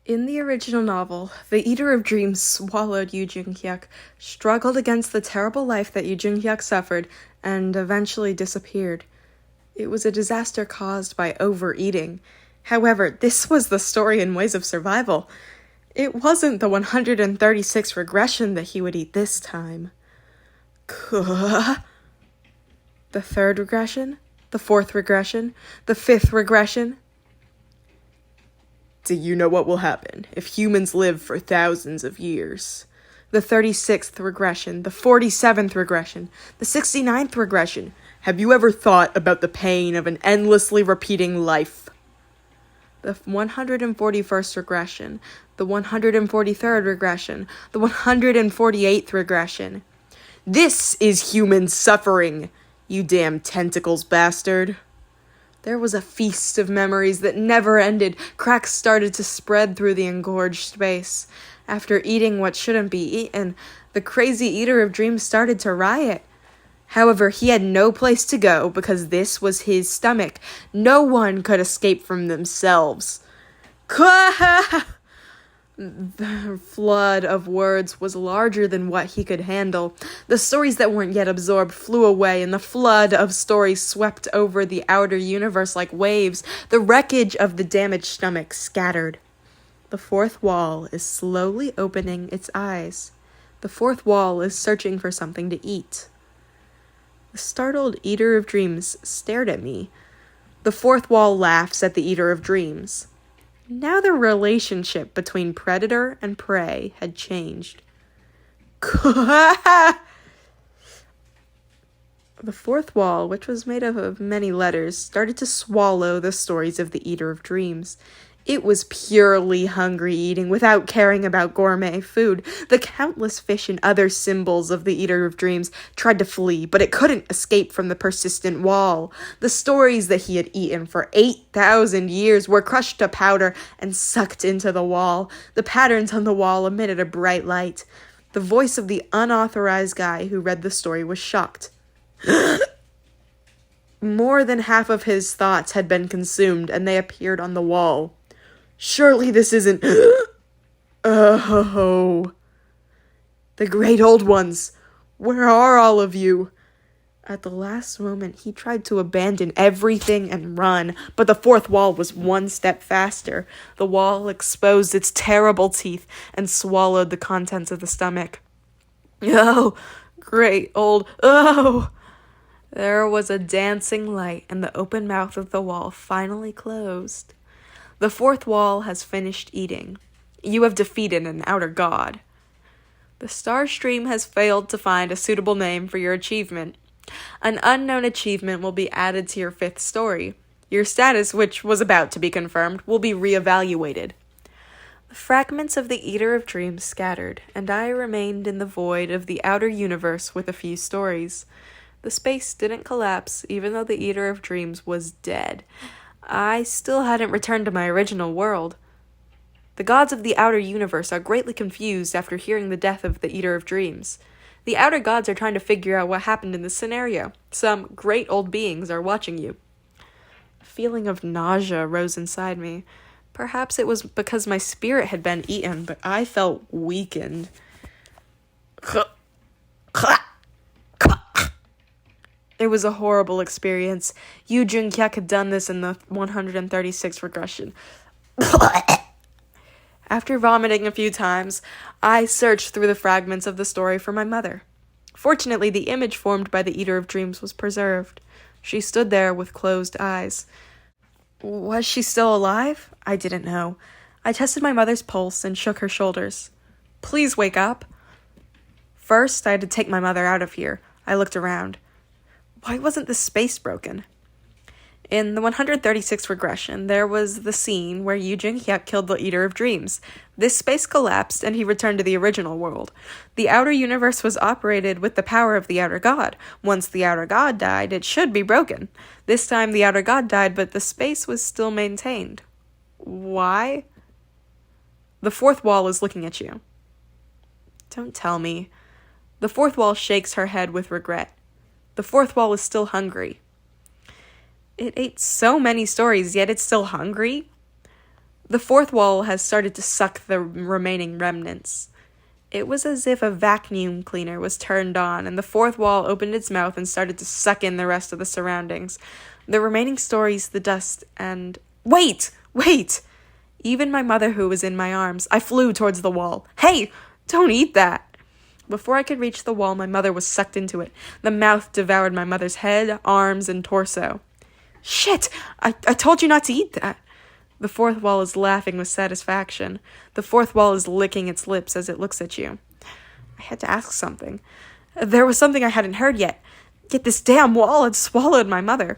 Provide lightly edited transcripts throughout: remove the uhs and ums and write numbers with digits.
In the original novel, the Eater of Dreams swallowed Yu Jung-hyuk, struggled against the terrible life that Yu Jung-hyuk suffered, and eventually disappeared. It was a disaster caused by overeating. However, this was the story in Ways of Survival. It wasn't the 136 regression that he would eat this time. The third regression? The fourth regression? The fifth regression? Do you know what will happen if humans live for thousands of years? The 36th regression, the 47th regression, the 69th regression. Have you ever thought about the pain of an endlessly repeating life? The 141st regression, the 143rd regression, the 148th regression. This is human suffering, you damn tentacles bastard. There was a feast of memories that never ended. Cracks started to spread through the engorged space. After eating what shouldn't be eaten, the crazy Eater of Dreams started to riot. However, he had no place to go because this was his stomach. No one could escape from themselves. The flood of words was larger than what he could handle. The stories that weren't yet absorbed flew away, and the flood of stories swept over the outer universe like waves. The wreckage of the damaged stomach scattered. The fourth wall is slowly opening its eyes. The fourth wall is searching for something to eat. The startled Eater of Dreams stared at me. The fourth wall laughs at the Eater of Dreams. Now the relationship between predator and prey had changed. The fourth wall, which was made up of many letters, started to swallow the stories of the Eater of Dreams. It was purely hungry eating without caring about gourmet food. The countless fish and other symbols of the Eater of Dreams tried to flee, but it couldn't escape from the persistent wall. The stories that he had eaten for 8,000 years were crushed to powder and sucked into the wall. The patterns on the wall emitted a bright light. The voice of the unauthorized guy who read the story was shocked. More than half of his thoughts had been consumed, and they appeared on the wall. Surely this isn't... Oh. The great old ones. Where are all of you? At the last moment, he tried to abandon everything and run, but the fourth wall was one step faster. The wall exposed its terrible teeth and swallowed the contents of the stomach. Oh, great old... Oh! There was a dancing light, and the open mouth of the wall finally closed. The fourth wall has finished eating. You have defeated an outer god. The star stream has failed to find a suitable name for your achievement. An unknown achievement will be added to your fifth story. Your status, which was about to be confirmed, will be reevaluated. The fragments of the Eater of Dreams scattered, and I remained in the void of the outer universe with a few stories. The space didn't collapse, even though the Eater of Dreams was dead. I still hadn't returned to my original world. The gods of the outer universe are greatly confused after hearing the death of the Eater of Dreams. The outer gods are trying to figure out what happened in this scenario. Some great old beings are watching you. A feeling of nausea rose inside me. Perhaps it was because my spirit had been eaten, but I felt weakened. It was a horrible experience. Yu Jung-hyuk had done this in the 136th regression. After vomiting a few times, I searched through the fragments of the story for my mother. Fortunately, the image formed by the Eater of Dreams was preserved. She stood there with closed eyes. Was she still alive? I didn't know. I tested my mother's pulse and shook her shoulders. Please wake up. First, I had to take my mother out of here. I looked around. Why wasn't the space broken? In the 136th regression, there was the scene where Yu Jung-hyuk killed the Eater of Dreams. This space collapsed, and he returned to the original world. The outer universe was operated with the power of the outer god. Once the outer god died, it should be broken. This time, the outer god died, but the space was still maintained. Why? The fourth wall is looking at you. Don't tell me. The fourth wall shakes her head with regret. The fourth wall is still hungry. It ate so many stories, yet it's still hungry? The fourth wall has started to suck the remaining remnants. It was as if a vacuum cleaner was turned on, and the fourth wall opened its mouth and started to suck in the rest of the surroundings. The remaining stories, the dust, and... Wait! Even my mother, who was in my arms, I flew towards the wall. Hey! Don't eat that! Before I could reach the wall, my mother was sucked into it. The mouth devoured my mother's head, arms, and torso. Shit! I told you not to eat that! The fourth wall is laughing with satisfaction. The fourth wall is licking its lips as it looks at you. I had to ask something. There was something I hadn't heard yet. Yet this damn wall had swallowed my mother.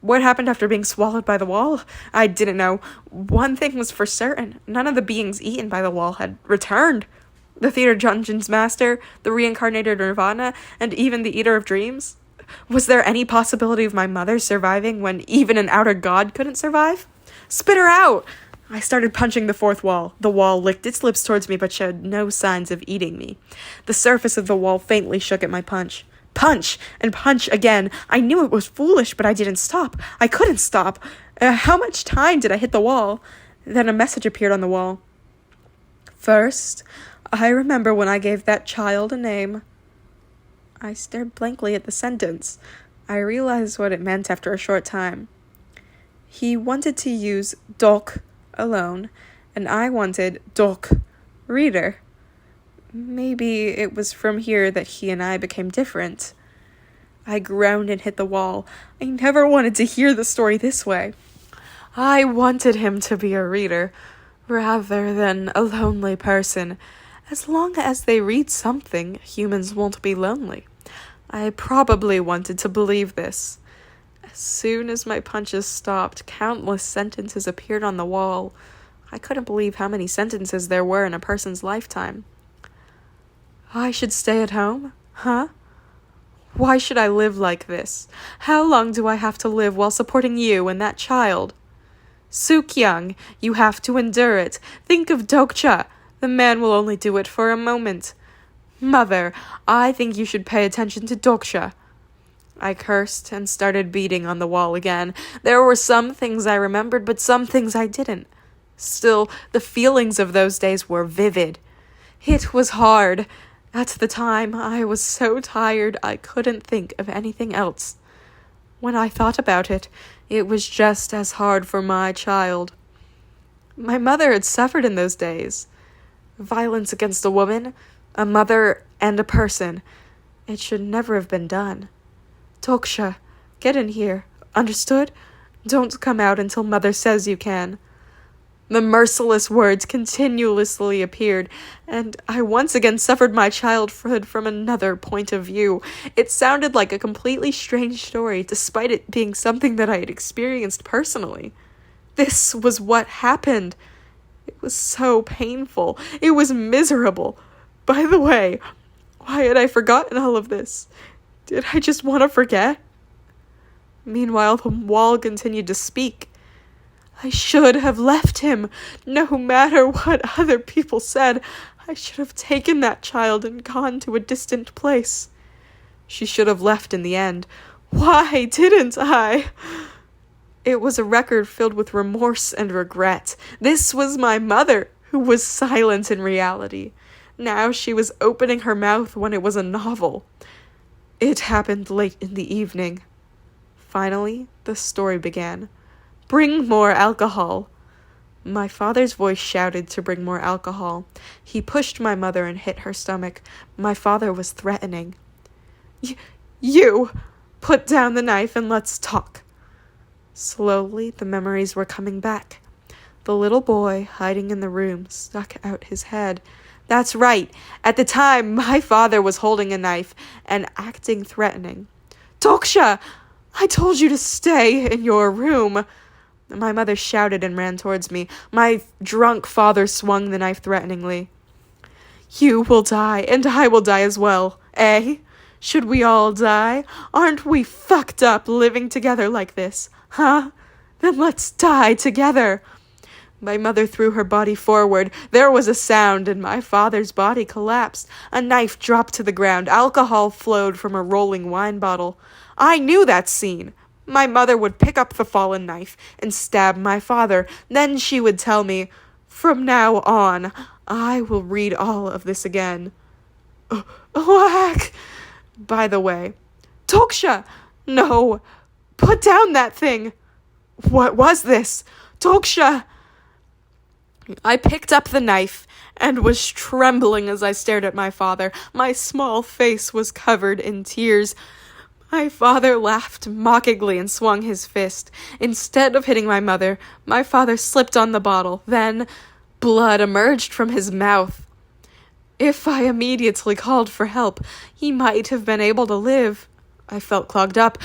What happened after being swallowed by the wall? I didn't know. One thing was for certain. None of the beings eaten by the wall had returned. The Theater Dungeon's master, the reincarnated Nirvana, and even the Eater of Dreams. Was there any possibility of my mother surviving when even an outer god couldn't survive? Spit her out! I started punching the fourth wall. The wall licked its lips towards me but showed no signs of eating me. The surface of the wall faintly shook at my punch. Punch! And punch again. I knew it was foolish, but I didn't stop. I couldn't stop. How much time did I hit the wall? Then a message appeared on the wall. First, I remember when I gave that child a name. I stared blankly at the sentence. I realized what it meant after a short time. He wanted to use Dok alone, and I wanted Dok reader. Maybe it was from here that he and I became different. I groaned and hit the wall. I never wanted to hear the story this way. I wanted him to be a reader, rather than a lonely person. As long as they read something, humans won't be lonely. I probably wanted to believe this. As soon as my punches stopped, countless sentences appeared on the wall. I couldn't believe how many sentences there were in a person's lifetime. I should stay at home? Huh? Why should I live like this? How long do I have to live while supporting you and that child? Sookyung, you have to endure it. Think of Dokja. The man will only do it for a moment. Mother, I think you should pay attention to Dokja. I cursed and started beating on the wall again. There were some things I remembered, but some things I didn't. Still, the feelings of those days were vivid. It was hard. At the time, I was so tired I couldn't think of anything else. When I thought about it, it was just as hard for my child. My mother had suffered in those days. Violence against a woman, a mother, and a person. It should never have been done. Dokja, get in here. Understood? Don't come out until Mother says you can. The merciless words continuously appeared, and I once again suffered my childhood from another point of view. It sounded like a completely strange story, despite it being something that I had experienced personally. This was what happened. It was so painful. It was miserable. By the way, why had I forgotten all of this? Did I just want to forget? Meanwhile, the wall continued to speak. I should have left him. No matter what other people said, I should have taken that child and gone to a distant place. She should have left in the end. Why didn't I? It was a record filled with remorse and regret. This was my mother, who was silent in reality. Now she was opening her mouth when it was a novel. It happened late in the evening. Finally, the story began. Bring more alcohol. My father's voice shouted to bring more alcohol. He pushed my mother and hit her stomach. My father was threatening. You! Put down the knife and let's talk. Slowly, the memories were coming back. The little boy, hiding in the room, stuck out his head. That's right. At the time, my father was holding a knife and acting threatening. Dokja! I told you to stay in your room. My mother shouted and ran towards me. My drunk father swung the knife threateningly. You will die, and I will die as well, eh? Should we all die? Aren't we fucked up living together like this, huh? Then let's die together. My mother threw her body forward. There was a sound, and my father's body collapsed. A knife dropped to the ground. Alcohol flowed from a rolling wine bottle. I knew that scene. My mother would pick up the fallen knife and stab my father. Then she would tell me, "From now on, I will read all of this again." Whack! By the way, Dokja! No! Put down that thing! What was this? Dokja! I picked up the knife and was trembling as I stared at my father. My small face was covered in tears. My father laughed mockingly and swung his fist. Instead of hitting my mother, my father slipped on the bottle. Then, blood emerged from his mouth. If I immediately called for help, he might have been able to live. I felt clogged up.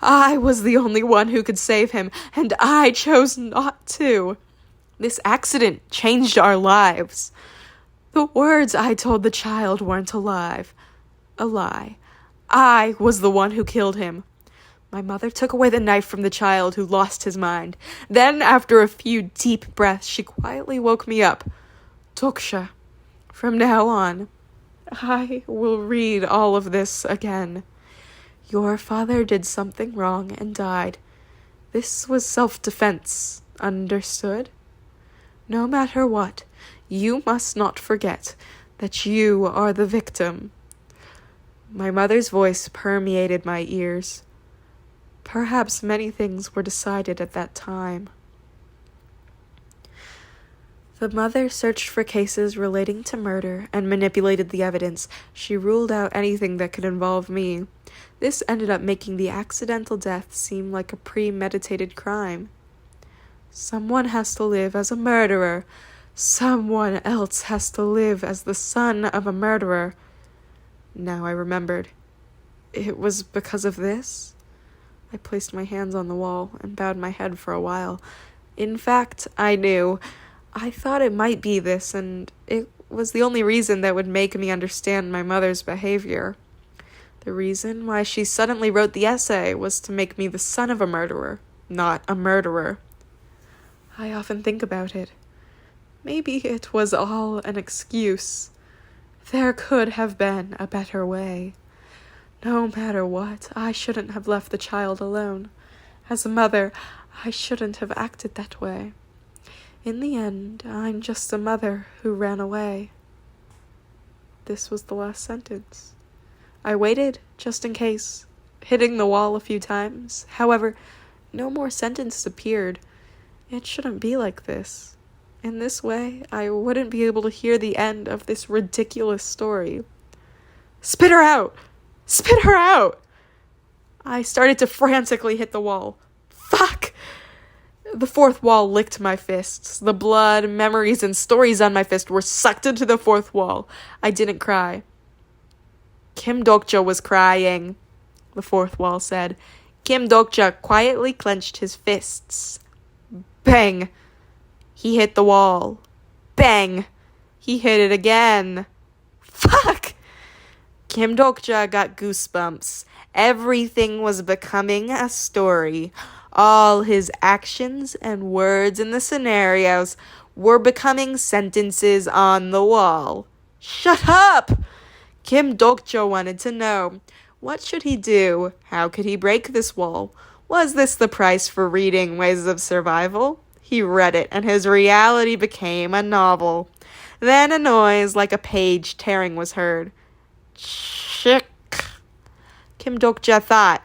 I was the only one who could save him, and I chose not to. This accident changed our lives. The words I told the child weren't a lie. I was the one who killed him. My mother took away the knife from the child who lost his mind. Then, after a few deep breaths, she quietly woke me up. Dokja, from now on, I will read all of this again. Your father did something wrong and died. This was self-defense. Understood? No matter what, you must not forget that you are the victim. My mother's voice permeated my ears. Perhaps many things were decided at that time. The mother searched for cases relating to murder and manipulated the evidence. She ruled out anything that could involve me. This ended up making the accidental death seem like a premeditated crime. Someone has to live as a murderer. Someone else has to live as the son of a murderer. Now I remembered. It was because of this? I placed my hands on the wall and bowed my head for a while. In fact, I knew. I thought it might be this, and it was the only reason that would make me understand my mother's behavior. The reason why she suddenly wrote the essay was to make me the son of a murderer, not a murderer. I often think about it. Maybe it was all an excuse. There could have been a better way. No matter what, I shouldn't have left the child alone. As a mother, I shouldn't have acted that way. In the end, I'm just a mother who ran away. This was the last sentence. I waited, just in case, hitting the wall a few times. However, no more sentence appeared. It shouldn't be like this. In this way, I wouldn't be able to hear the end of this ridiculous story. Spit her out! Spit her out! I started to frantically hit the wall. Fuck! The fourth wall licked my fists. The blood, memories, and stories on my fist were sucked into the fourth wall. I didn't cry. Kim Dokja was crying, the fourth wall said. Kim Dokja quietly clenched his fists. Bang! He hit the wall. Bang! He hit it again. Fuck! Kim Dokja got goosebumps. Everything was becoming a story. All his actions and words in the scenarios were becoming sentences on the wall. Shut up! Kim Dokja wanted to know. What should he do? How could he break this wall? Was this the price for reading Ways of Survival? He read it, and his reality became a novel. Then a noise like a page tearing was heard. Chick. Kim Dokja thought,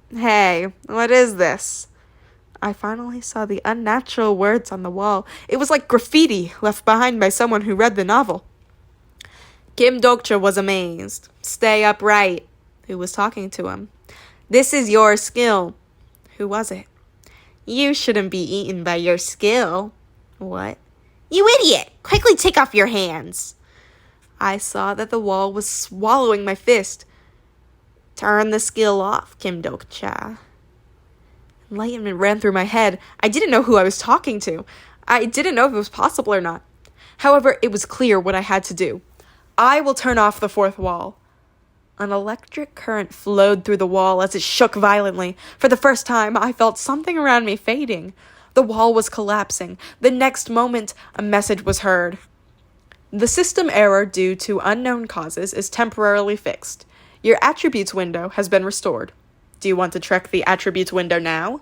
"Hey, what is this?" I finally saw the unnatural words on the wall. It was like graffiti left behind by someone who read the novel. Kim Dokja was amazed. Stay upright. Who was talking to him? This is your skill. Who was it? You shouldn't be eaten by your skill. What? You idiot! Quickly take off your hands. I saw that the wall was swallowing my fist. Turn the skill off, Kim Dokja. Enlightenment ran through my head. I didn't know who I was talking to. I didn't know if it was possible or not. However, it was clear what I had to do. I will turn off the fourth wall. An electric current flowed through the wall as it shook violently. For the first time, I felt something around me fading. The wall was collapsing. The next moment, a message was heard. The system error due to unknown causes is temporarily fixed. Your attributes window has been restored. Do you want to check the attributes window now?